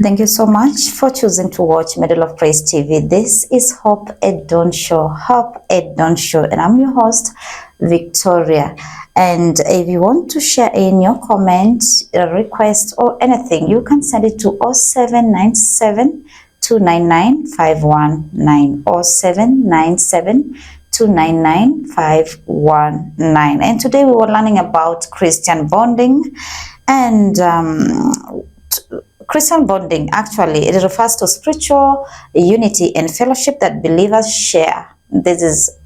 Thank you so much for choosing to watch Middle of Praise TV. This is Hope at Dawn Show. Hope at Dawn Show, and I'm your host, Victoria. And if you want to share in your comment, a request, or anything, you can send it to 0797 299 519 or 797 299 519. And today we were learning about Christian bonding. And Christian bonding, actually, it refers to spiritual unity and fellowship that believers share. This is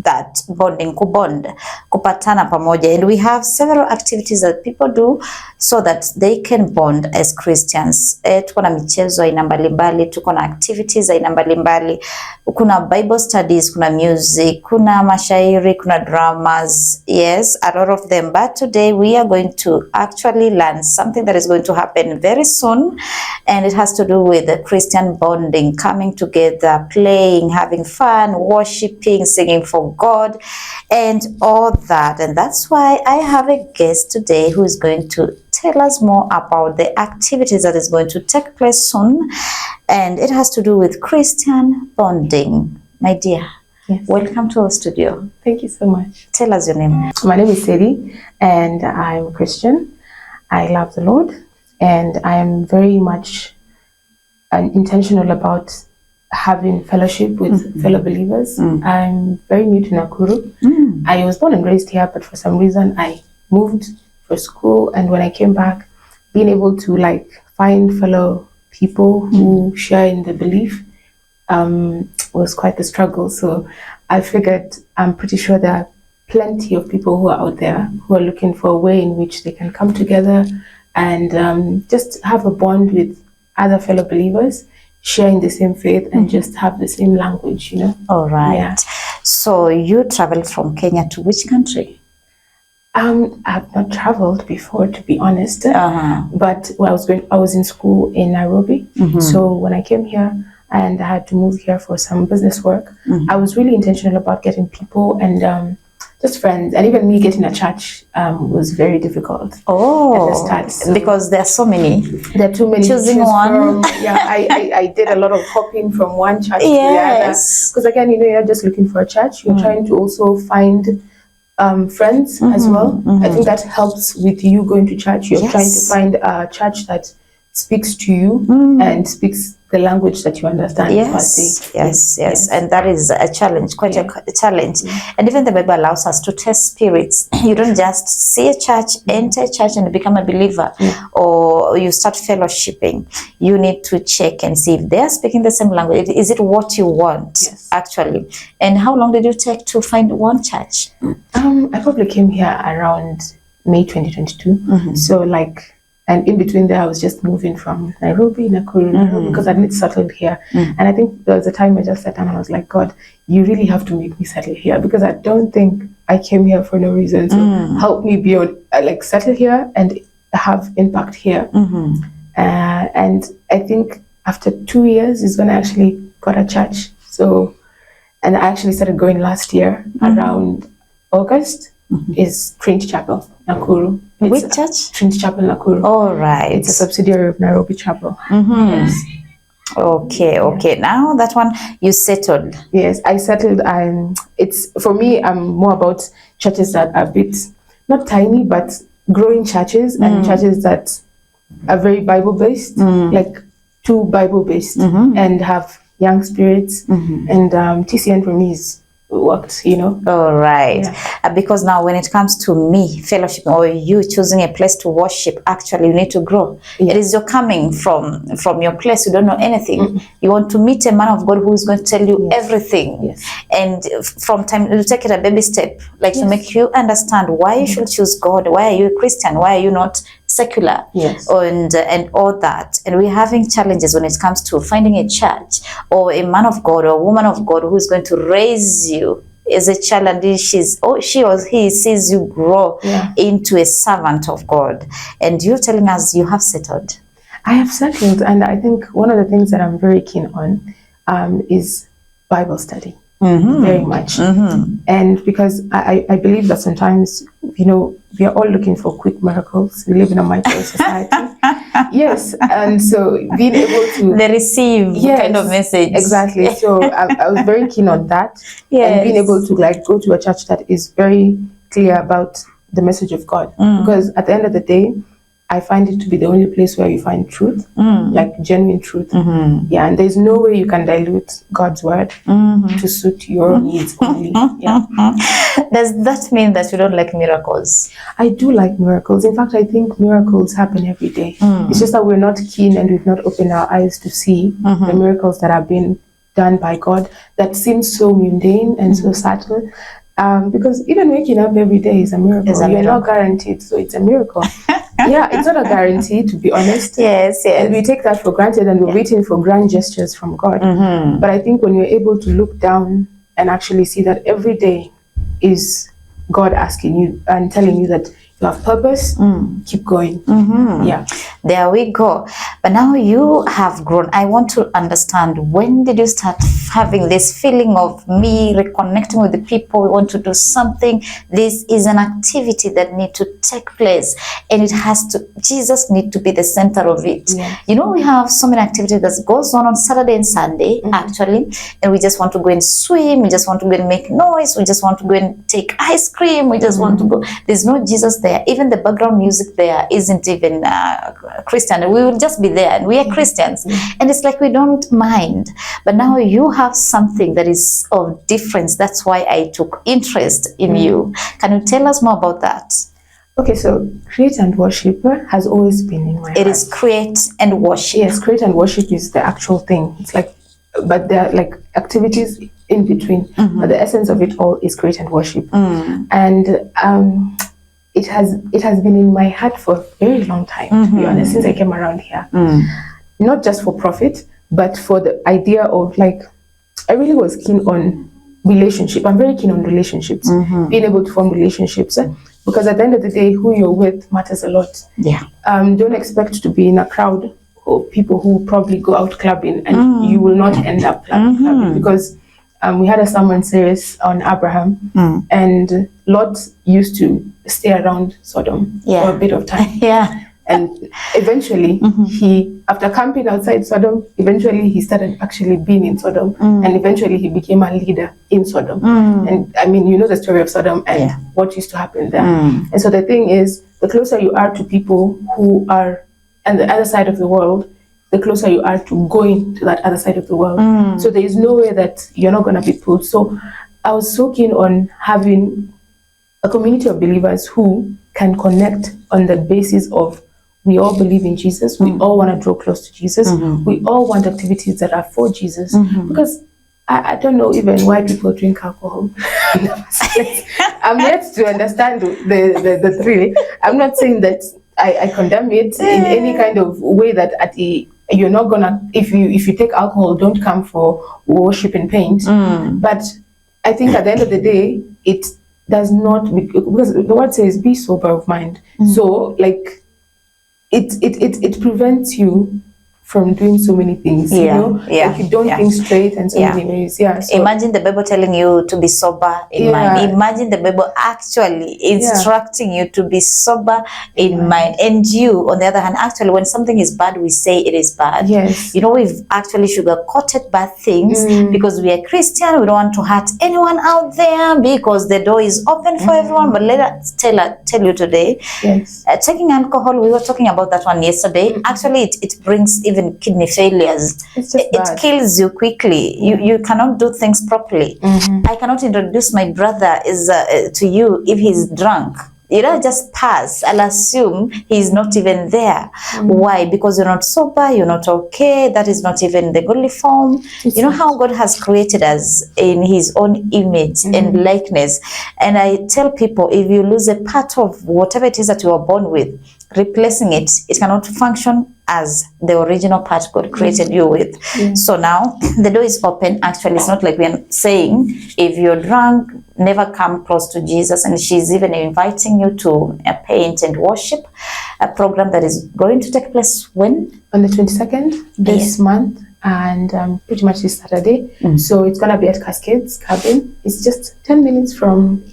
that bonding, kubond, kupatana pamoja. And we have several activities that people do so that they can bond as Christians. Tuko na michezo aina mbalimbali, tuko na activities aina mbalimbali. Kuna Bible studies, kuna music, kuna mashairi, kuna dramas. Yes, a lot of them. But today we are going to actually learn something that is going to happen very soon. And it has to do with the Christian bonding, coming together, playing, having fun, worshiping, singing for God, and all that. And that's why I have a guest today who is going to tell us more about the activities that is going to take place soon. And it has to do with Christian bonding. My dear, yes. Welcome to our studio. Thank you so much. Tell us your name. My name is Sedi, and I'm a Christian. I love the Lord, and I am very much intentional about having fellowship with fellow believers. I'm very new to Nakuru. I was born and raised here, but for some reason I moved for school, and when I came back, being able to find fellow people who share in the belief was quite the struggle. So I figured I'm pretty sure there are plenty of people who are out there who are looking for a way in which they can come together and just have a bond with other fellow believers, sharing the same faith and just have the same language, All right. Yeah. So you traveled from Kenya to which country? I've not traveled before, to be honest. But when I was in school in Nairobi. So when I came here and I had to move here for some business work, I was really intentional about getting people and just friends, and even me getting a church was very difficult. At the start, so because there are so many. There are too many. Choosing one. I did a lot of hopping from one church to the other. Because again, you're not just looking for a church. You're trying to also find friends as well. I think that helps with you going to church. You're trying to find a church that speaks to you and speaks the language that you understand. Yes. And that is a challenge, quite a challenge. And even the Bible allows us to test spirits. You don't just see a church, enter a church and become a believer, or you start fellowshipping. You need to check and see if they are speaking the same language. Is it what you want, actually? And how long did you take to find one church? I probably came here around May 2022. So and in between there, I was just moving from Nairobi, Nakuru, because I didn't settle here. And I think there was a time I just sat down and I was like, God, you really have to make me settle here, because I don't think I came here for no reason. So help me be settle here and have impact here. And I think after 2 years is when I actually got a church. So, and I actually started going last year around August. Is Trinity Chapel, Nakuru. Which church? Trinity Chapel, Nakuru. All right. It's a subsidiary of Nairobi Chapel. Yes. Okay. Now that one you settled. Yes, I settled. It's for me. I'm more about churches that are a bit not tiny, but growing churches and churches that are very Bible based, like too Bible based, and have young spirits. And TCN for me is worked, All right. Because now when it comes to me fellowship or you choosing a place to worship, actually you need to grow. It is you're coming from your place, you don't know anything. You want to meet a man of God who is going to tell you everything. And from time you take it a baby step, to make you understand why you should choose God, why are you a Christian, why are you not secular, and all that. And we're having challenges when it comes to finding a church or a man of God or a woman of God who is going to raise you as a child, and she or he sees you grow into a servant of God. And you're telling us you have settled. I have settled, and I think one of the things that I'm very keen on is Bible study. very much. And because I believe that sometimes, we are all looking for quick miracles. We live in a material society. Yes, and so being able to they receive kind of message. Exactly. So I was very keen on that. And being able to go to a church that is very clear about the message of God. Because at the end of the day, I find it to be the only place where you find truth, like genuine truth. Yeah, and there's no way you can dilute God's word to suit your needs only. Yeah. Does that mean that you don't like miracles? I do like miracles. In fact, I think miracles happen every day. It's just that we're not keen and we've not opened our eyes to see the miracles that have been done by God that seem so mundane and so subtle. Because even waking up every day is a miracle. You're not guaranteed, so it's a miracle. Yeah, it's not a guarantee, to be honest. Yes. And we take that for granted and we're waiting for grand gestures from God. But I think when you're able to look down and actually see that every day is God asking you and telling you that you have purpose, keep going. Yeah. There we go. But now you have grown. I want to understand, when did you start having this feeling of me reconnecting with the people? We want to do something. This is an activity that need to take place, and Jesus need to be the center of it. Yeah. We have so many activities that goes on Saturday and Sunday, actually, and we just want to go and swim. We just want to go and make noise. We just want to go and take ice cream. We just want to go. There's no Jesus there. Even the background music there isn't even Christian. We will just be there, and we are Christians, and it's like we don't mind. But now you have something that is of difference. That's why I took interest in you. Can you tell us more about that? Okay, so create and worship has always been in my heart. It is create and worship. Yes, create and worship is the actual thing. It's like, but there are like activities in between. But the essence of it all is create and worship. And it has been in my heart for a very long time, to be honest, since I came around here. Not just for profit, but for the idea of I really was keen on relationship. I'm very keen on relationships, being able to form relationships, because at the end of the day, who you're with matters a lot. Yeah. Don't expect to be in a crowd of people who probably go out clubbing, and you will not end up clubbing, because we had a sermon series on Abraham, and Lot used to stay around Sodom for a bit of time. And eventually, after camping outside Sodom, he started actually being in Sodom, and eventually he became a leader in Sodom. And I mean, you know the story of Sodom and what used to happen there. And so the thing is, the closer you are to people who are on the other side of the world, the closer you are to going to that other side of the world. So there is no way that you're not going to be pulled. So I was so keen on having a community of believers who can connect on the basis of, we all believe in Jesus, we all want to draw close to Jesus, we all want activities that are for Jesus. Because I don't know even why people drink alcohol. I'm yet to understand the thrill. I'm not saying that I condemn it in any kind of way that you're not gonna, if you take alcohol, don't come for worship and paint. But I think at the end of the day, it does not, because the word says be sober of mind. So it prevents you from doing so many things, you don't think straight and so many ways. So imagine the Bible telling you to be sober in mind. Imagine the Bible actually instructing you to be sober in mind. And you, on the other hand, actually, when something is bad, we say it is bad. We've actually sugar-coated bad things because we are Christian. We don't want to hurt anyone out there because the door is open for everyone. But let us tell you today, taking alcohol, we were talking about that one yesterday. Actually, it brings even kidney failures. It kills you quickly. You cannot do things properly. I cannot introduce my brother to you if he's drunk. Just pass. I'll assume he's not even there. Why? Because you're not sober, you're not okay. That is not even the godly form. You know how God has created us in his own image and likeness. And I tell people, if you lose a part of whatever it is that you were born with, replacing it cannot function as the original part God created you with. So now the door is open. Actually, it's not like we're saying if you're drunk, never come close to Jesus. And she's even inviting you to a paint and worship, a program that is going to take place when? On the 22nd this month and pretty much this Saturday. So it's gonna be at Cascades Cabin. It's just 10 minutes from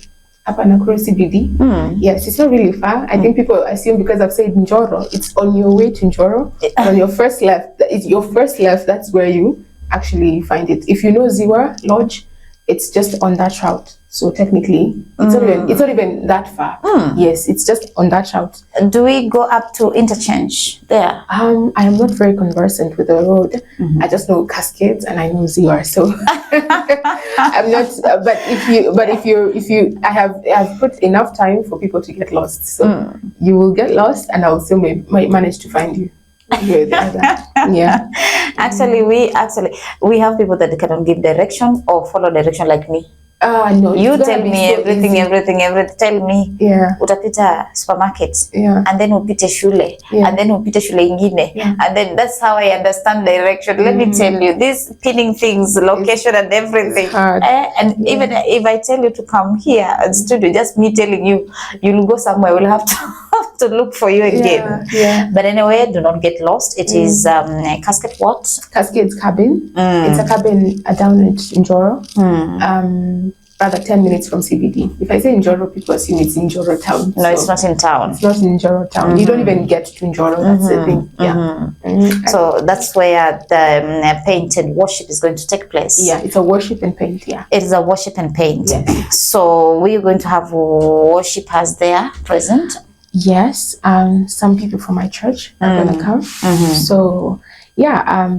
Upper Nakuru CBD. Yes, it's not really far. I think people assume because I've said Njoro, it's on your way to Njoro. On your first left, it's your first left. That's where you actually find it. If you know Ziwa Lodge, it's just on that route. So technically, it's not even that far. Yes, it's just on that route. Do we go up to interchange there? I am not very conversant with the road. I just know Cascades and I know Ziwa. So I'm not. But if you, I have put enough time for people to get lost. So you will get lost, and I will still might manage to find you. Yeah. Actually, we have people that cannot give direction or follow direction like me. No, you tell me so everything. Tell me. Yeah. Utapita supermarket. Yeah. And then upite shule. Yeah. And then upite shule ingine. Yeah. And then that's how I understand direction. Let me tell you, these pinning things, location and everything. And even if I tell you to come here at studio, just me telling you, you'll go somewhere. We'll have to look for you again. Yeah. But anyway, do not get lost. It is Cascade what? Cascades Cabin. It's a cabin down in Njoro. Rather 10 minutes from CBD. If I say Njoro, people assume it's in Njoro town. No, it's not in town. It's not in Njoro town. You don't even get to Njoro. That's the thing. Yeah. So that's where the paint and worship is going to take place. Yeah, it's a worship and paint. Yeah, it is a worship and paint. Yes. So we're going to have worshipers there present. Yes. Some people from my church are going to come. So yeah.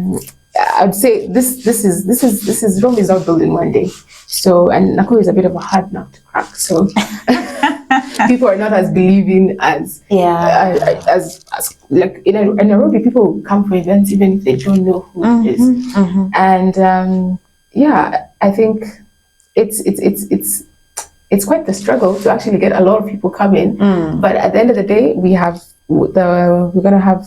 I'd say this is Rome is not building one day. So, and Nakuru is a bit of a hard nut to crack. So people are not as believing as as like in Nairobi, people come for events even if they don't know who it is. And yeah, I think it's quite the struggle to actually get a lot of people coming. But at the end of the day, we're gonna have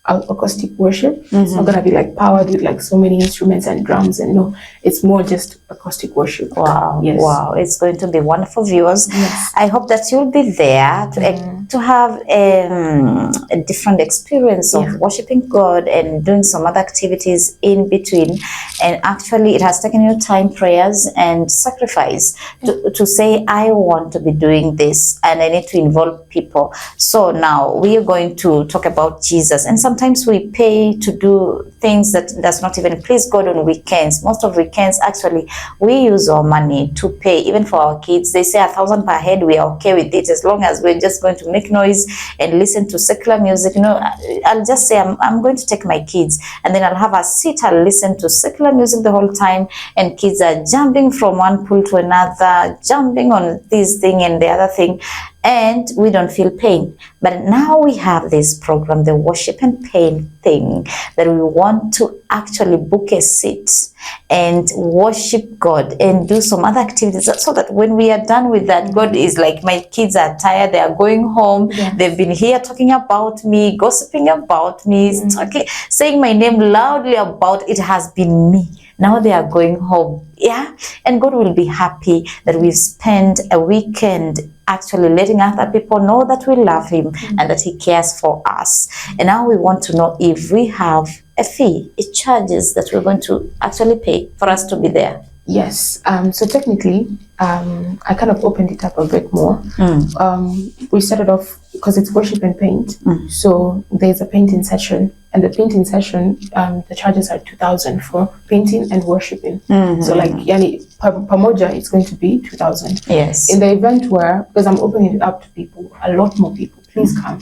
acoustic worship. It's not gonna be like powered with like so many instruments and drums, and no, it's more just acoustic worship. Wow. Yes. Wow, it's going to be wonderful, viewers. Yes. I hope that you'll be there to have a different experience of worshiping God and doing some other activities in between. And actually it has taken you time, prayers and sacrifice to say, I want to be doing this and I need to involve people. So now we are going to talk about Jesus, and sometimes we pay to do things that does not even please God on weekends. Most of weekends, actually, we use our money to pay, even for our kids. They say 1,000 per head, we are okay with it, as long as we're just going to make noise and listen to secular music. You know, I'll just say, I'm going to take my kids, and then I'll have a seat, I'll listen to secular music the whole time, and kids are jumping from one pool to another, jumping on this thing and the other thing, and we don't feel pain. But now we have this program, the worship and pain thing, that we want to actually book a seat and worship God and do some other activities, so that when we are done with that, God is like, my kids are tired, they are going home. They've been here talking about me, gossiping about me, talking, saying my name loudly about it has been me. Now they are going home. Yeah. And God will be happy that we've spent a weekend actually letting other people know that we love Him and that He cares for us. And now we want to know if we have a fee, a charges that we're going to actually pay for us to be there. Yes. So technically, I kind of opened it up a bit more. We started off because it's worship and paint. So there's a painting session, and the painting session, the charges are 2,000 for painting and worshiping. So like, yani, pamoja, it's going to be 2,000. Yes. In the event where, because I'm opening it up to people, a lot more people, please come.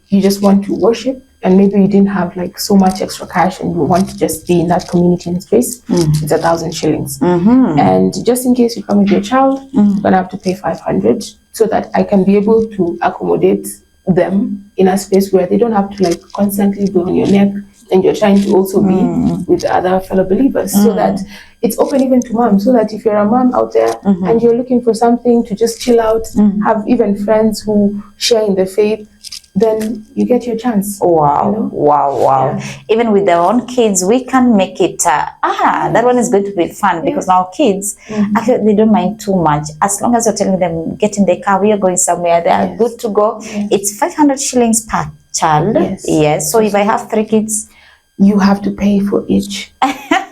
You just want to worship, and maybe you didn't have like so much extra cash and you want to just be in that community and space, it's 1,000 shillings. And just in case you come with your child, you're gonna have to pay 500, so that I can be able to accommodate them in a space where they don't have to like constantly be on your neck, and you're trying to also be with other fellow believers, so that it's open even to mom, so that if you're a mom out there and you're looking for something to just chill out, have even friends who share in the faith, then you get your chance. Wow, you know? Wow. Yeah. Even with their own kids, we can make it, that one is going to be fun, because now kids, actually, they don't mind too much. As long as you're telling them, get in the car, we are going somewhere, they are good to go. It's 500 shillings per child. Yes. So if I have 3 kids, you have to pay for each.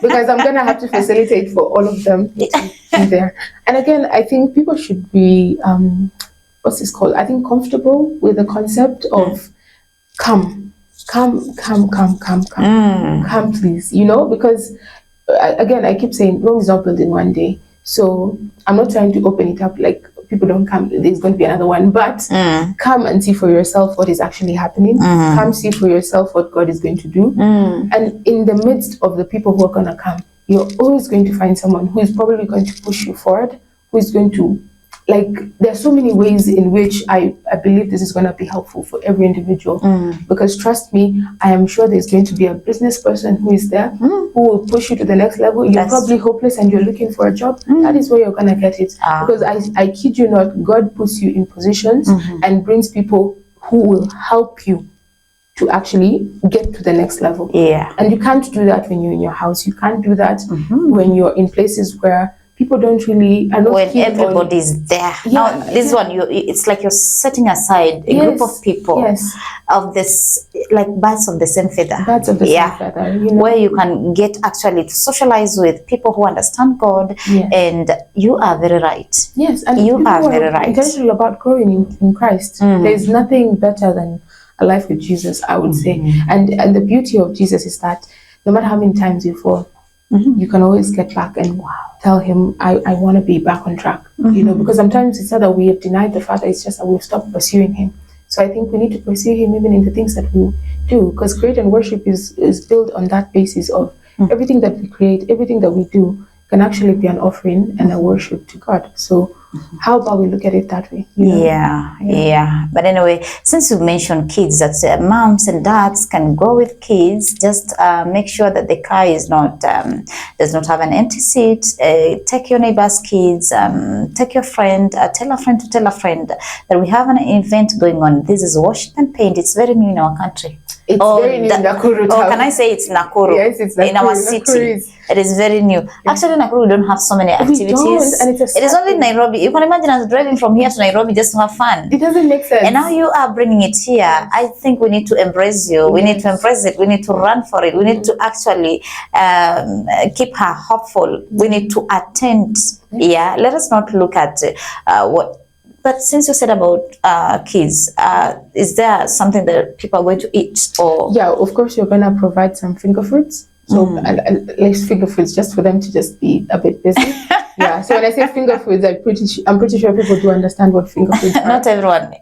Because I'm gonna have to facilitate for all of them to be there. And again, I think people should be what's this called? I think comfortable with the concept of come, please. You know, because again, I keep saying Rome is not built in one day. So I'm not trying to open it up like people don't come, there's going to be another one, but come and see for yourself what is actually happening. Come see for yourself what God is going to do. And in the midst of the people who are going to come, you're always going to find someone who is probably going to push you forward, who is going to, like, there's so many ways in which I believe this is going to be helpful for every individual. Because trust me, I am sure there's going to be a business person who is there, who will push you to the next level. You're probably hopeless and you're looking for a job. That is where you're going to get it. Because I kid you not, God puts you in positions and brings people who will help you to actually get to the next level. And you can't do that when you're in your house. You can't do that when you're in places where people don't really are not when everybody's there. Now this one, it's like you're setting aside a group of people of this, like birds of the same feather. Birds of the same feather, you know? Where you can get actually to socialize with people who understand God, and you are very right. Yes, and you are very right. Intentional about growing in Christ. There's nothing better than a life with Jesus, I would say. And the beauty of Jesus is that no matter how many times you fall, you can always get back and tell him, I want to be back on track. You know, because sometimes it's not that we have denied the Father, it's just that we've stopped pursuing him. So I think we need to pursue him even in the things that we do, because create and worship is built on that basis of everything that we create, everything that we do can actually be an offering and a worship to God. So how about we look at it that way? You know? But anyway, since you mentioned kids, that moms and dads can go with kids, just make sure that the car is not does not have an empty seat. Take your neighbor's kids, take your friend, tell a friend to tell a friend that we have an event going on. This is Worship and Paint. It's very new in our country. It's very new in Nakuru. Or can I say it's Nakuru? Yes, it's Nakuru. In our city. It is very new. Actually, in Nakuru, we don't have so many activities. We don't, and it is only in Nairobi. You can imagine us driving from here to Nairobi just to have fun. It doesn't make sense. And now you are bringing it here. I think we need to embrace you. We need to embrace it. We need to run for it. We need to actually keep her hopeful. We need to attend. Let us not look at what. But since you said about kids, is there something that people are going to eat? Or of course, you're going to provide some finger foods. So less finger foods, just for them to just be a bit busy. So when I say finger foods, I'm pretty sure people do understand what finger foods are. Not everyone.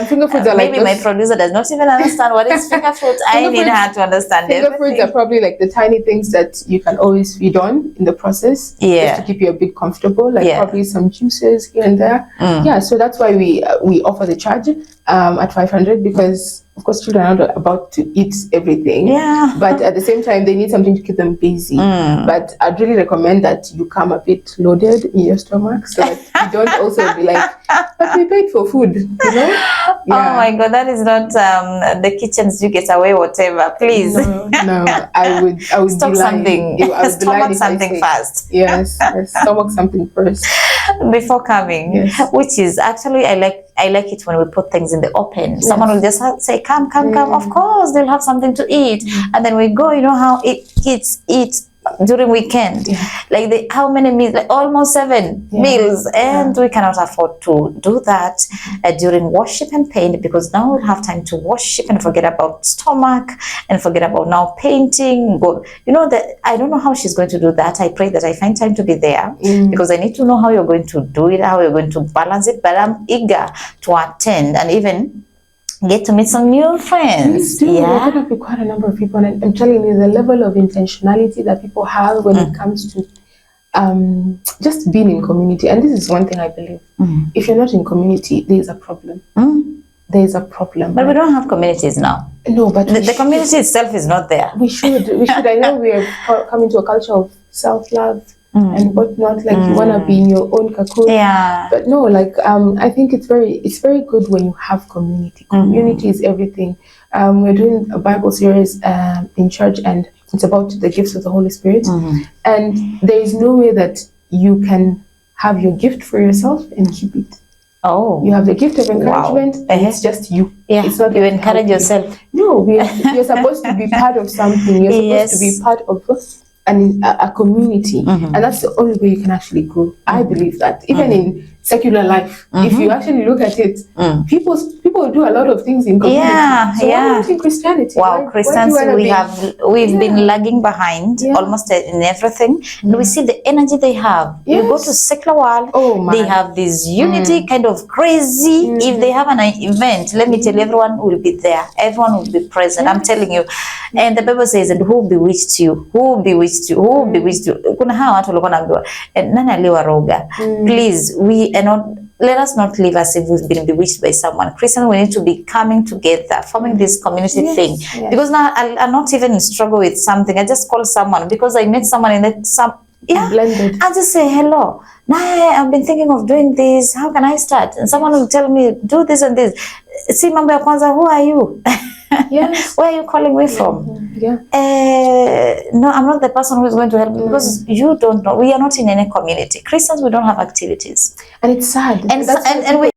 Finger foods are maybe my producer does not even understand what is finger foods. I need her to understand finger foods are probably like the tiny things that you can always feed on in the process, just to keep you a bit comfortable, like probably some juices here and there. So that's why we offer the charge at 500, because of course children are not about to eat everything, but at the same time they need something to keep them busy. But I'd really recommend that you come a bit loaded in your stomach, so that you don't also be like, but we paid for food, you know? Oh my God, that is not the kitchens you get away, whatever. Please. No, I would stomach something. Stomach something first. Yes, stomach something first before coming. Which is actually I like it when we put things in the open. Someone will just say, come. Of course, they'll have something to eat, and then we go. You know how kids eat during weekend, like how many meals? Like almost 7 meals, and we cannot afford to do that during Worship and Paint, because now we'll have time to worship and forget about stomach and forget about now painting. You know that I don't know how she's going to do that. I pray that I find time to be there, because I need to know how you're going to do it, how you're going to balance it. But I'm eager to attend and even get to meet some new friends. There are going to be quite a number of people, and I'm telling you, the level of intentionality that people have when it comes to just being in community. And this is one thing I believe. If you're not in community, there is a problem. There is a problem. But we don't have communities now. No, but the community itself is not there. We should. I know we are coming to a culture of self-love and whatnot, like you want to be in your own cocoon. But no, like I think it's very good when you have community. Community is everything. We're doing a Bible series in church, and it's about the gifts of the Holy Spirit. And there is no way that you can have your gift for yourself and keep it. Oh. You have the gift of encouragement, Wow. and it's just you. Yeah. It's not You like encourage yourself. No, you're supposed to be part of something. You're supposed to be part of a community, and that's the only way you can actually grow. I believe that even in secular life, if you actually look at it, people do a lot of things in community. Yeah, so why not in Christianity? Wow, Christianity, we've been lagging behind almost in everything. And we see the energy they have. You go to secular world, they have this unity, kind of crazy. If they have an event, let me tell you, everyone will be there. Everyone will be present. I'm telling you. And the Bible says, and who bewitched you? Who bewitched you? Who bewitched you? Kuna hawa watu walikuwa naambiwa, nani aliwaroga? Please, let us not live as if we've been bewitched by someone. Christians, we need to be coming together, forming this community thing. Because now I'm not even in struggle with something. I just call someone because I met someone in that blended. I just say hello. Now I've been thinking of doing this. How can I start? And someone will tell me, do this and this. See, mambo ya kwanza, who are you? Yes. Where are you calling me from? No, I'm not the person who is going to help you because you don't know. We are not in any community. Christians, we don't have activities. And it's sad. And we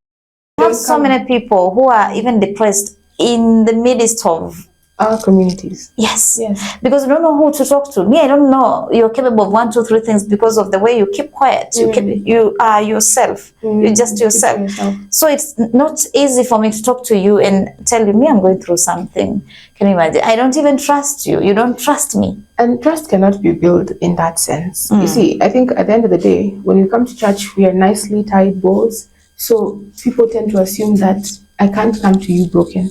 have so many people who are even depressed in the midst of our communities. Yes. Because you don't know who to talk to. Me, I don't know. You're capable of 1, 2, 3 things because of the way you keep quiet. You are yourself. You're just yourself. So it's not easy for me to talk to you and tell you, me, I'm going through something. Can you imagine? I don't even trust you. You don't trust me. And trust cannot be built in that sense. You see, I think at the end of the day, when you come to church, we are nicely tied bows. So people tend to assume that I can't come to you broken.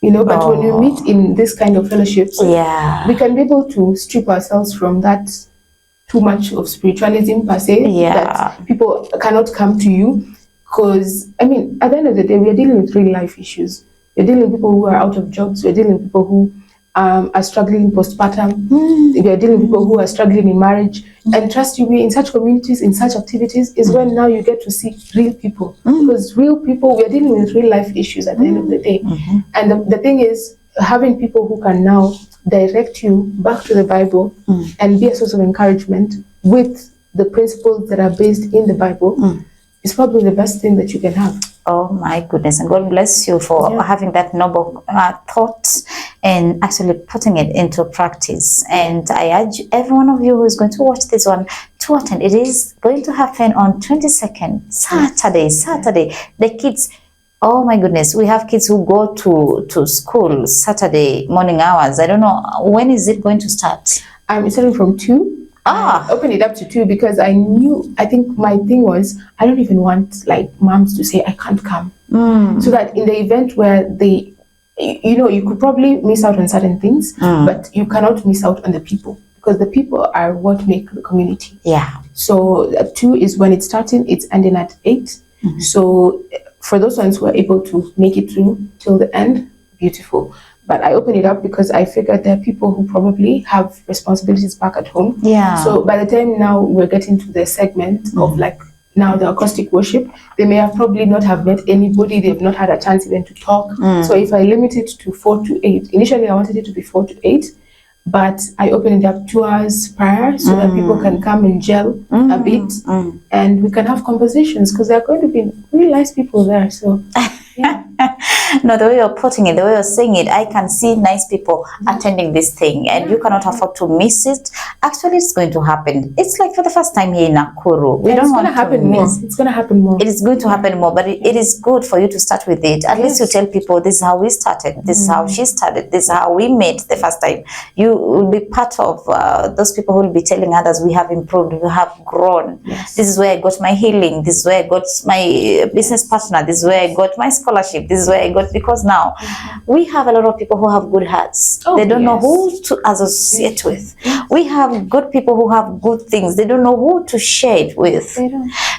But when you meet in this kind of fellowships, we can be able to strip ourselves from that too much of spiritualism per se, that people cannot come to you. Because, I mean, at the end of the day, we are dealing with real life issues. We're dealing with people who are out of jobs. We're dealing with people who are struggling postpartum. We are dealing with people who are struggling in marriage. And trust you me, in such communities, in such activities, is when now you get to see real people. Because real people, we are dealing with real life issues at the end of the day. And the thing is, having people who can now direct you back to the Bible and be a source of encouragement with the principles that are based in the Bible is probably the best thing that you can have. Oh my goodness, and God bless you for having that noble thought and actually putting it into practice. And I urge every one of you who is going to watch this one to attend. It is going to happen on 22nd, Saturday. The kids, oh my goodness, we have kids who go to school Saturday morning hours. I don't know, when is it going to start? It's starting from 2. I opened it up to 2 because I think my thing was, I don't even want like moms to say I can't come. So that in the event where you could probably miss out on certain things, but you cannot miss out on the people, because the people are what make the community. So 2 is when it's starting, it's ending at 8. So for those ones who are able to make it through till the end, beautiful. But I open it up because I figured there are people who probably have responsibilities back at home. So by the time now we're getting to the segment of like now the acoustic worship, they may have probably not have met anybody. They've not had a chance even to talk. So if I limit it to 4 to 8, initially I wanted it to be 4 to 8, but I opened it up 2 hours prior so that people can come and gel a bit and we can have conversations, because there are going to be really nice people there. So No, the way you're putting it, the way you're saying it, I can see nice people attending this thing, and you cannot afford to miss it. Actually, it's going to happen. It's like for the first time here in Nakuru. We don't want to happen more. It's going to happen more. It is going to happen more, but it is good for you to start with it. At least you tell people, this is how we started. This is how she started. This is how we met the first time. You will be part of those people who will be telling others, we have improved, we have grown. This is where I got my healing. This is where I got my business partner. This is where I got my scholarship. This is where I got, because now we have a lot of people who have good hearts. They don't know who to associate with. We have good people who have good things. They don't know who to share it with.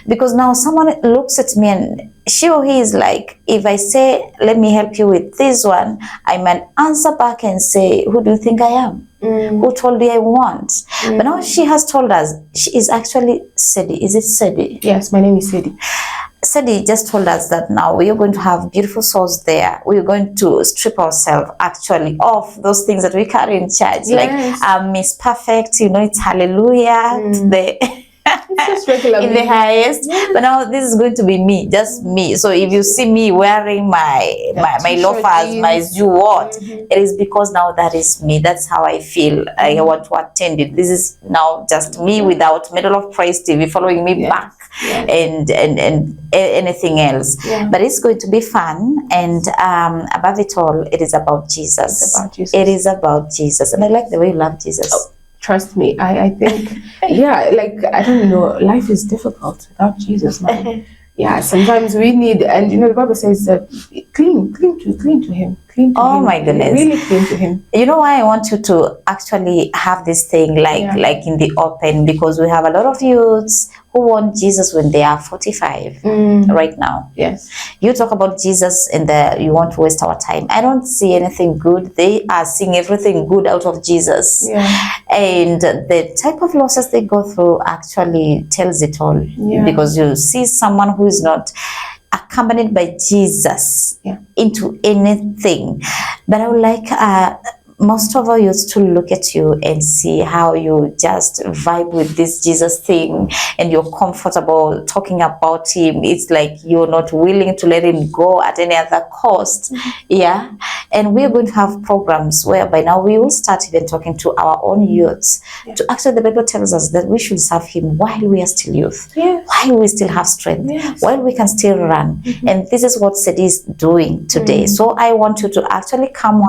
Because now someone looks at me and she or he is like, if I say, let me help you with this one, I might answer back and say, who do you think I am? Who told you I want? But now she has told us, she is actually Sedi. Is it Sedi? Yes, my name is Sedi. Sedi just told us that now we are going to have beautiful souls there. We are going to strip ourselves actually of those things that we carry in church. Like Miss Perfect, it's hallelujah. It's just regular in the me. highest. But now this is going to be me, just me. So if you see me wearing my T-shirt, loafers, my jeans. zoo, it is because now that is me. That's how I feel. I want to attend it. This is now just me without Middle of Praise TV following me back and anything else. But it's going to be fun, and above it all, it is about Jesus. It's about Jesus. It is about Jesus, and I like the way you love Jesus. Trust me, I think, like, I don't know, life is difficult without Jesus, man. Yeah, sometimes we need, and the Bible says that cling to Him. Cling to Him. Oh my goodness. Really cling to Him. You know why I want you to actually have this thing like in the open, because we have a lot of youths who want Jesus when they are 45 right now. Yes. You talk about Jesus and you want to waste our time. I don't see anything good. They are seeing everything good out of Jesus. Yeah. And the type of losses they go through actually tells it all. Yeah. Because you see someone who is not accompanied by Jesus into anything. But I would like most of our youth to look at you and see how you just vibe with this Jesus thing, and you're comfortable talking about him. It's like you're not willing to let him go at any other cost. Yeah. And we're going to have programs whereby now we will start even talking to our own youths. To actually, the Bible tells us that we should serve him while we are still youth, while we still have strength, while we can still run. And this is what Sadie is doing today. So I want you to actually come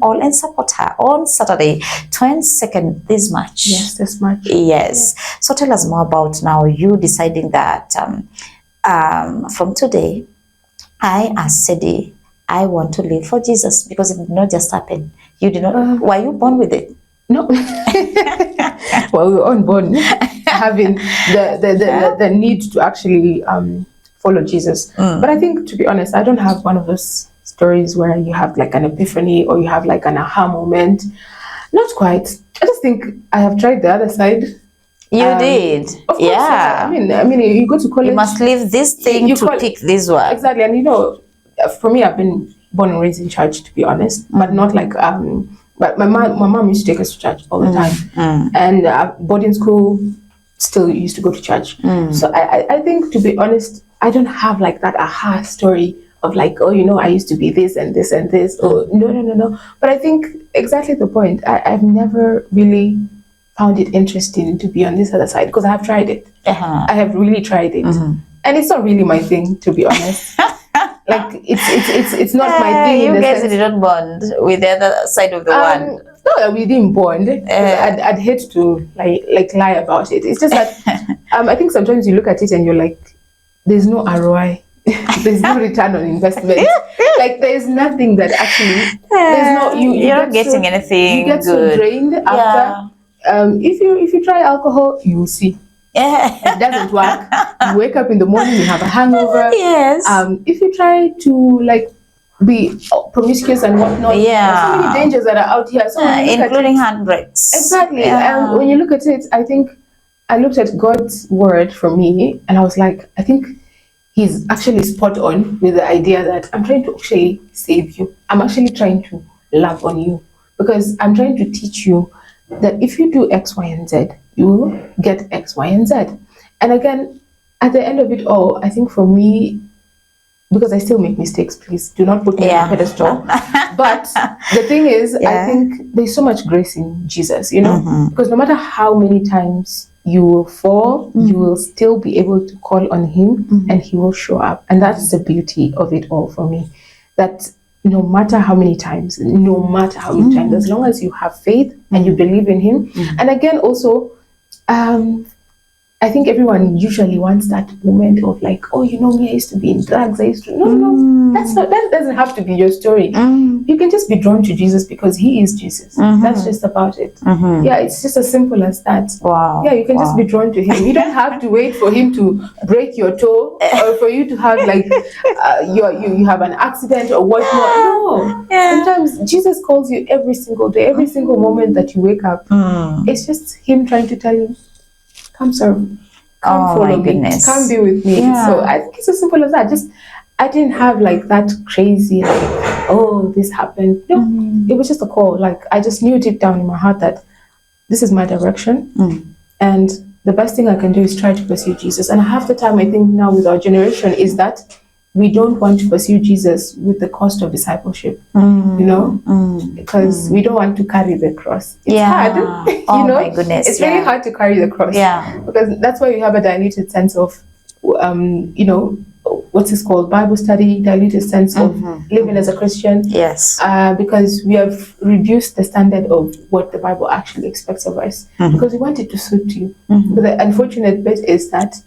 all and support her on Saturday, 22nd, this March. Yes, this March. Yes. So tell us more about now you deciding that from today, I, as Sadie, I want to live for Jesus, because it did not just happen. You did not. Were you born with it? No. Well, we were unborn having the need to actually follow Jesus. But I think, to be honest, I don't have one of those stories where you have like an epiphany or you have like an aha moment. Not quite. I just think I have tried the other side. You did. Of course, yeah. I mean, you go to college. You must leave this thing to pick this one. Exactly. And for me, I've been born and raised in church, to be honest, but not like but my mom used to take us to church all the time, and boarding school still used to go to church. So I think, to be honest, I don't have like that aha story of like, oh, I used to be this and this and this. Oh, no. But I think exactly the point. I've never really found it interesting to be on this other side, because I have tried it. I have really tried it, and it's not really my thing, to be honest. Like it's not my thing. You guys did not bond with the other side of the one. No, we didn't bond. I'd hate to like lie about it. It's just that I think sometimes you look at it and you're like, there's no ROI. There's no return on investment. Like, there's nothing that actually, there's no, you're not getting anything. You get good. so drained after. If you try alcohol, you will see. It doesn't work. You wake up in the morning, you have a hangover. Yes. If you try to like be promiscuous and whatnot, there's so many dangers that are out here. So including handbrakes. Exactly. And when you look at it, I think I looked at God's word for me, and I was like, I think He's actually spot on with the idea that I'm trying to actually save you. I'm actually trying to love on you, because I'm trying to teach you that if you do X, Y, and Z, you will get X, Y, and Z. And again, at the end of it all, I think for me, because I still make mistakes, please do not put me on a pedestal. But the thing is, I think there's so much grace in Jesus, because no matter how many times you will fall, you will still be able to call on Him, and He will show up. And that's the beauty of it all for me. That no matter how many times, as long as you have faith and you believe in Him. And again, also, I think everyone usually wants that moment of like, oh, me, I used to be in drugs. No, that doesn't have to be your story. You can just be drawn to Jesus because He is Jesus. That's just about it. Yeah, it's just as simple as that. Wow. Yeah, you can just be drawn to Him. You don't have to wait for Him to break your toe or for you to have like you have an accident or whatnot. No. Sometimes Jesus calls you every single day, every single moment that you wake up. It's just Him trying to tell you, come serve, come follow me, come be with me. So I think it's as simple as that. I didn't have like that crazy like, oh, this happened. No, it was just a call. Like, I just knew deep down in my heart that this is my direction, and the best thing I can do is try to pursue Jesus. And half the time, I think now with our generation is that we don't want to pursue Jesus with the cost of discipleship, you know, because we don't want to carry the cross. It's hard, you know. My goodness, it's really hard to carry the cross. Because that's why we have a diluted sense of, you know, what's this called? Bible study, diluted sense of living as a Christian. Yes. Because we have reduced the standard of what the Bible actually expects of us because we want it to suit you. But the unfortunate bit is that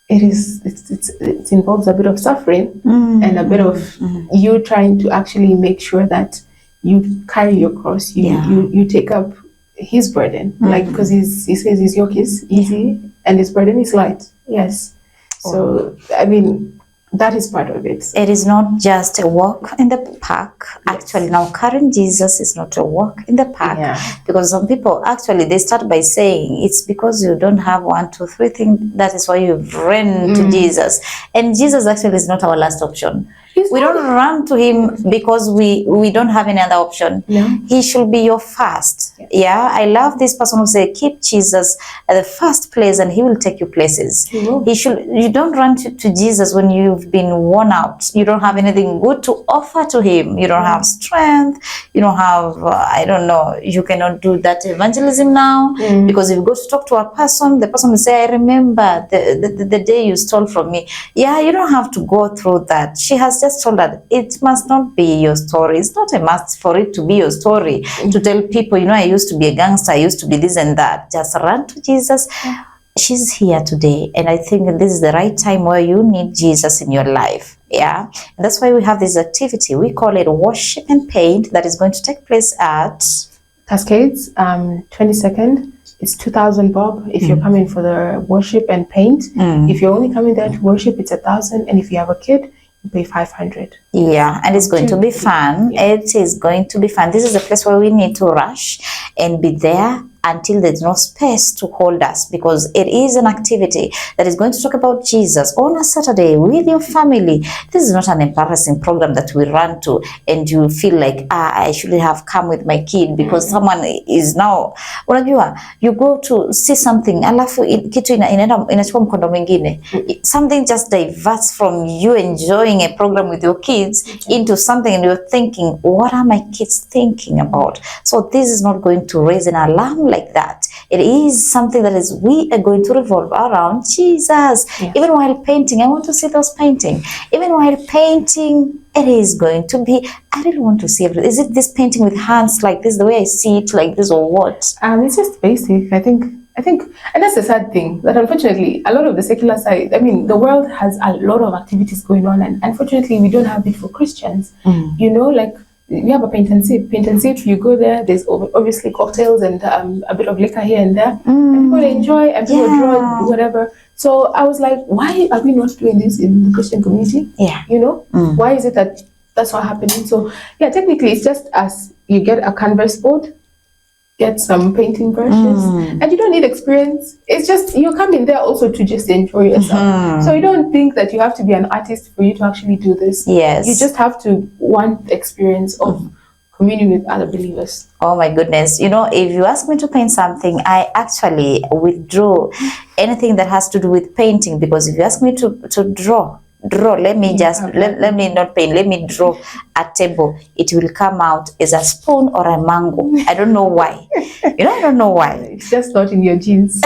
it involves a bit of suffering and a bit of you trying to actually make sure that you carry your cross, you take up his burden, like, because he says his yoke is easy and his burden is light. Yes. So I mean, that is part of it. It is not just a walk in the park. Actually, now carrying Jesus is not a walk in the park. Because some people, actually, they start by saying it's because you don't have 1, 2, 3 things. That is why you've run to Jesus. And Jesus actually is not our last option. We don't run to him because we don't have any other option. He should be your first. I love this person who say, keep Jesus at the first place and he will take you places. You don't run to Jesus when you've been worn out. You don't have anything good to offer to him. You don't have strength. You don't have, I don't know, you cannot do that evangelism now because if you go to talk to a person, the person will say, I remember the day you stole from me. You don't have to go through that. She has just told that it must not be your story. It's not a must for it to be your story to tell people, you know, I used to be a gangster, I used to be this and that. Just run to Jesus. She's here today, and I think this is the right time where you need Jesus in your life. And that's why we have this activity. We call it Worship and Paint, that is going to take place at Cascades, 22nd. It's 2,000 bob if you're coming for the worship and paint. If you're only coming there to worship, it's 1,000, and if you have a kid, you pay 500. And it's going to be fun. It is going to be fun. This is a place where we need to rush and be there until there's no space to hold us, because it is an activity that is going to talk about Jesus on a Saturday with your family. This is not an embarrassing program that we run to and you feel like, I should have come with my kid because someone is now, unajua, you go to see something alafu kitu inaenda inachukua mkondo mwingine. Something just diverts from you enjoying a program with your kids into something and you're thinking, what are my kids thinking about? So this is not going to raise an alarm like that. It is something that is, we are going to revolve around Jesus. Even while painting, I want to see those painting. Even while painting, it is going to be, I really want to see it. Is it this painting with hands like this, the way I see it like this, or what? It's just basic. I think, and that's the sad thing, that unfortunately, a lot of the secular side, I mean, the world has a lot of activities going on, and unfortunately, we don't have it for Christians. You know, like, we have a paint and sip. Paint and sip, you go there, there's obviously cocktails and a bit of liquor here and there. And people enjoy, and people draw, whatever. So I was like, why are we not doing this in the Christian community? You know, why is it that that's not happening? So technically it's just as you get a canvas board, get some painting brushes, and you don't need experience. It's just, you come in there also to just enjoy yourself. So you don't think that you have to be an artist for you to actually do this. You just have to want the experience of communing with other believers. Oh my goodness. You know, if you ask me to paint something, I actually withdraw anything that has to do with painting, because if you ask me to draw, let me just let me not paint, let me draw a table. It will come out as a spoon or a mango. I don't know why. You know, I don't know why. It's just not in your genes.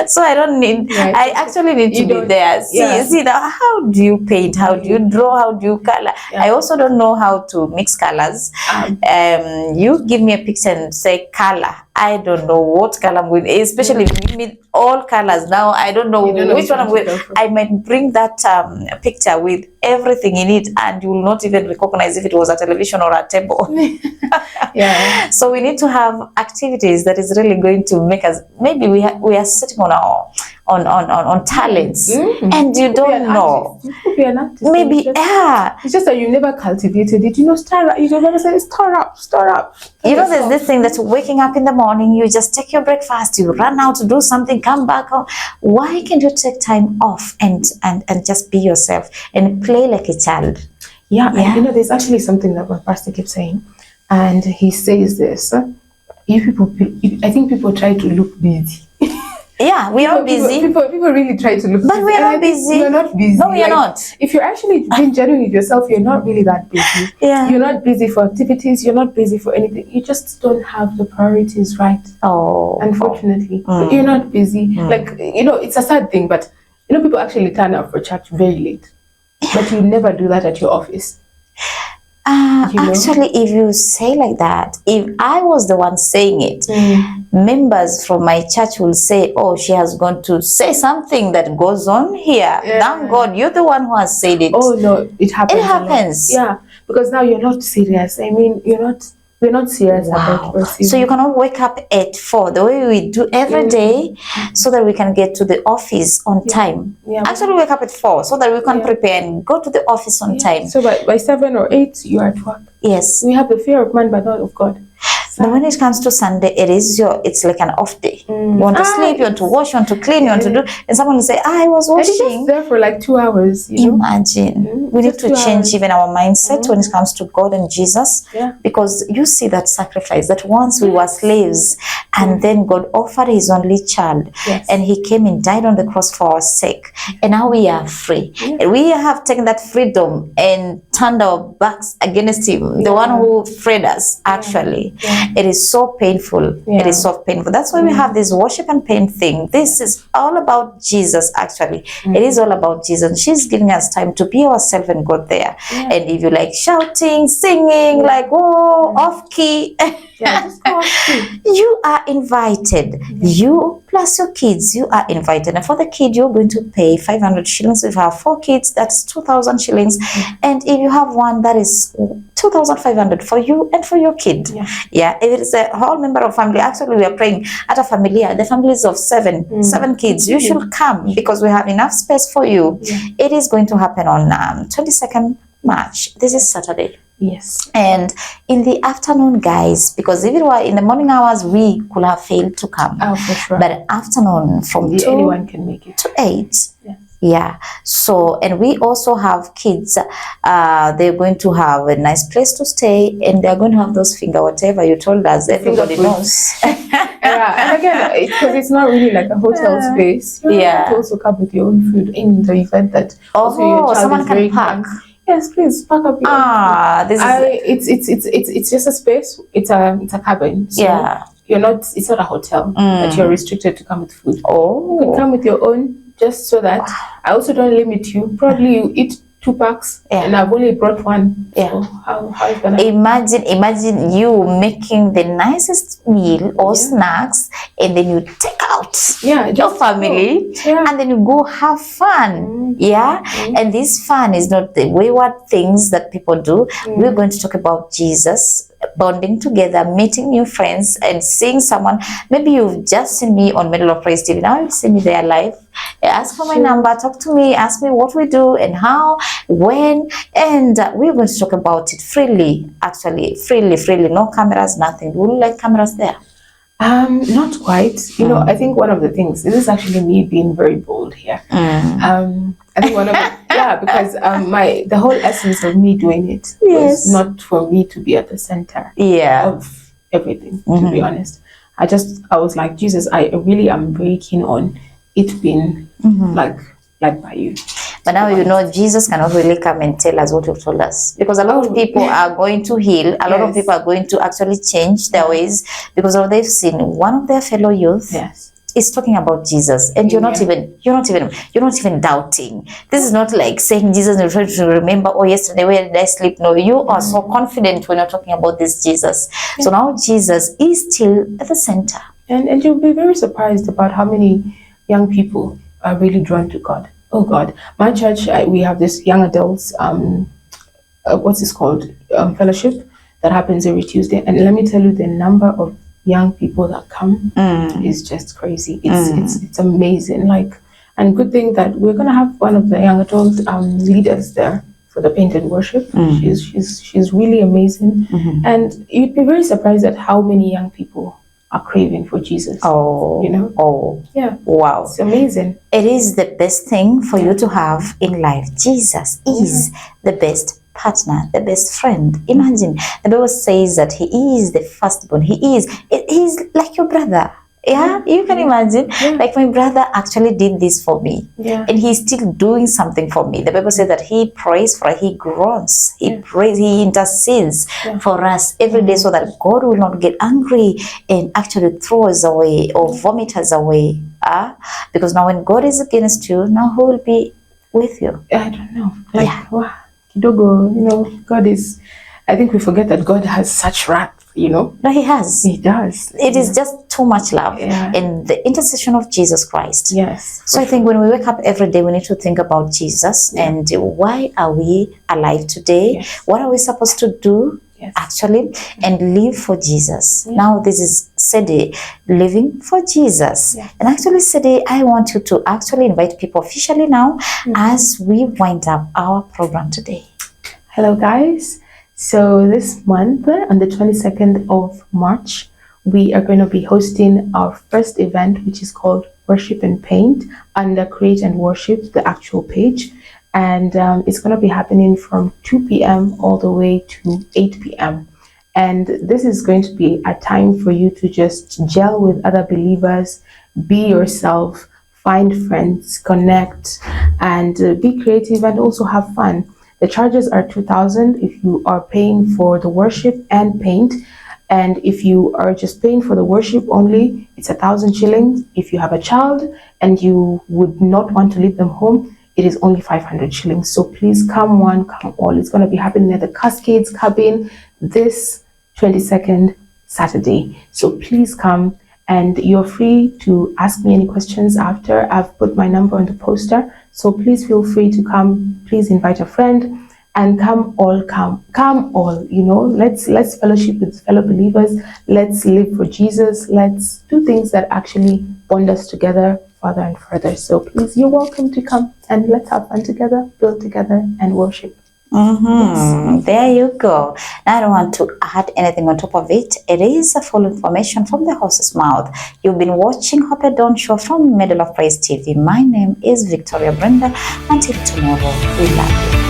So I don't need, I actually need to be there. See now, how do you paint? How do you draw? How do you color? I also don't know how to mix colors. You give me a picture and say color. I don't know what color I'm going, especially if you give me all colors. Now I don't know which one I'm going. I might bring that picture with everything in it, and you will not even recognize if it was a television or a table. So we need to have activities that is really going to make us, maybe we are sitting on our on talents, and you don't know. You could be an artist. Maybe it's just that you never cultivated it. You know, you don't never say store up. You know, there's this thing that waking up in the morning, you just take your breakfast, you run out to do something, come back home. Why can't you take time off and just be yourself and play like a child? And you know, there's actually something that my pastor keeps saying, and he says this. I think people try to look busy. Yeah, we are busy. People really try to look But busy. we are not busy. You're not busy. No, we are not. If you're actually being genuine with yourself, you're not really that busy. Yeah. You're not busy for activities. You're not busy for anything. You just don't have the priorities right. Oh. Unfortunately. But you're not busy. Like, it's a sad thing, but, people actually turn up for church very late. But you never do that at your office. Actually, if you say like that, if I was the one saying it, members from my church will say, oh, she has gone to say something that goes on here. Yeah. Thank God, you're the one who has said it. Oh, no, it happens. It happens. Yeah, because now you're not serious. I mean, we're not serious about receiving. So you cannot wake up at 4 the way we do every day so that we can get to the office on time. Yeah. Actually, wake up at 4 so that we can prepare and go to the office on time. So by 7 or 8, you are at work. Yes. We have the fear of man, but not of God. Now, when it comes to Sunday, it's like an off day. You want to sleep, you want to wash, you want to clean, you want to do, and someone will say, I was washing. And you're just there for like 2 hours. Imagine. We need to change even our mindset when it comes to God and Jesus. Yeah. Because you see that sacrifice, that once we were slaves, and then God offered his only child, and he came and died on the cross for our sake. And now we are free. And we have taken that freedom and turned our backs against him, the one who freed us, actually. It is so painful. It is so painful. That's why we have this worship and pain thing. This is all about Jesus, actually. It is all about Jesus. She's giving us time to be ourselves and go there. And if you like shouting, singing, like, whoa, off key, just go off key. You are invited. You plus your kids, you are invited. And for the kid, you're going to pay 500 shillings. If you have 4 kids, that's 2,000 shillings. And if you have one, that is 2,500 for you and for your kid. If it is a whole member of family, actually we are praying at a familia, the families of 7 kids, you should come because we have enough space for you. It is going to happen on 22nd March. This is Saturday. Yes. And in the afternoon, guys, because if it were in the morning hours, we could have failed to come. Oh, for sure. But afternoon from 2 anyone can make it to 8. Yes. Yeah. So, and we also have kids. They're going to have a nice place to stay, and they're going to have those finger whatever you told us. Everybody knows. And again, because it's not really like a hotel space. You have to also come with your own food in the event that your child someone is can very pack. young. Yes, please pack up your own food. It's just a space. It's a cabin. So you're not. It's not a hotel that you're restricted to come with food. You can come with your own, just so that I also don't limit you. Probably you eat 2 packs and I've only brought 1. So how is gonna imagine you making the nicest meal or snacks, and then you take out your family and then you go have fun. And this fun is not the wayward things that people do. We're going to talk about Jesus, bonding together, meeting new friends, and seeing someone. Maybe you've just seen me on Middle of Praise TV. Now you see me there live. Ask for my number, talk to me, ask me what we do and how, when, and we're going to talk about it freely, actually, freely, no cameras, nothing. Would you like cameras there? Not quite. I think one of the things, this is actually me being very bold here. I think one of the, because the whole essence of me doing it was not for me to be at the center of everything, to be honest. I was like, Jesus, I really am very keen on it being like by you. But now Jesus cannot really come and tell us what you've told us, because a lot of people are going to heal. A lot of people are going to actually change their ways because of they've seen one of their fellow youth is talking about Jesus, and you're not even doubting. This is not like saying Jesus and you're trying to remember, yesterday where did I sleep? No, you are so confident when you're talking about this Jesus. So now Jesus is still at the center, and you'll be very surprised about how many young people are really drawn to God. Oh God, my church, we have this young adults, what's this called? Fellowship that happens every Tuesday. And let me tell you, the number of young people that come is just crazy. It's amazing. And good thing that we're going to have one of the young adult leaders there for the painted worship. She's really amazing. And you'd be very surprised at how many young people are craving for Jesus. Wow. It's amazing. It is the best thing for you to have in life. Jesus is the best partner, the best friend. Imagine, the Bible says that he is the firstborn. He's like your brother. Yeah, you can imagine. Yeah. Like my brother actually did this for me. Yeah. And he's still doing something for me. The Bible says that he prays for us, he groans, he Yeah. prays, he intercedes for us every day so that God will not get angry and actually throw us away or vomit us away. Because now when God is against you, now who will be with you? I don't know. Like, wow, kidogo, God is, I think we forget that God has such wrath, No, he has. He does. It is just too much love Yeah. and the intercession of Jesus Christ. Yes. So I think when we wake up every day, we need to think about Jesus and why are we alive today? Yes. What are we supposed to do actually? And live for Jesus. Now this is Sede, living for Jesus. And actually Sede, I want you to actually invite people officially now as we wind up our program today. Hello guys. So this month, on the 22nd of March, we are going to be hosting our first event, which is called Worship and Paint, under Create and Worship, the actual page. And it's going to be happening from 2 p.m. all the way to 8 p.m. And this is going to be a time for you to just gel with other believers, be yourself, find friends, connect, and be creative and also have fun. The charges are 2,000 if you are paying for the worship and paint. And if you are just paying for the worship only, it's 1,000 shillings. If you have a child and you would not want to leave them home, it is only 500 shillings. So please come one, come all. It's going to be happening at the Cascades Cabin this 22nd Saturday. So please come, and you're free to ask me any questions after. I've put my number on the poster. So please feel free to come. Please invite a friend and come all. Let's fellowship with fellow believers. Let's live for Jesus. Let's do things that actually bond us together further and further. So please, you're welcome to come and let's have fun together, build together, and worship. There you go. Now I don't want to add anything on top of it. It is a full information from the horse's mouth. You've been watching Hope at Dawn Show from Middle of Praise TV. My name is Victoria Brenda. Until tomorrow, we love you.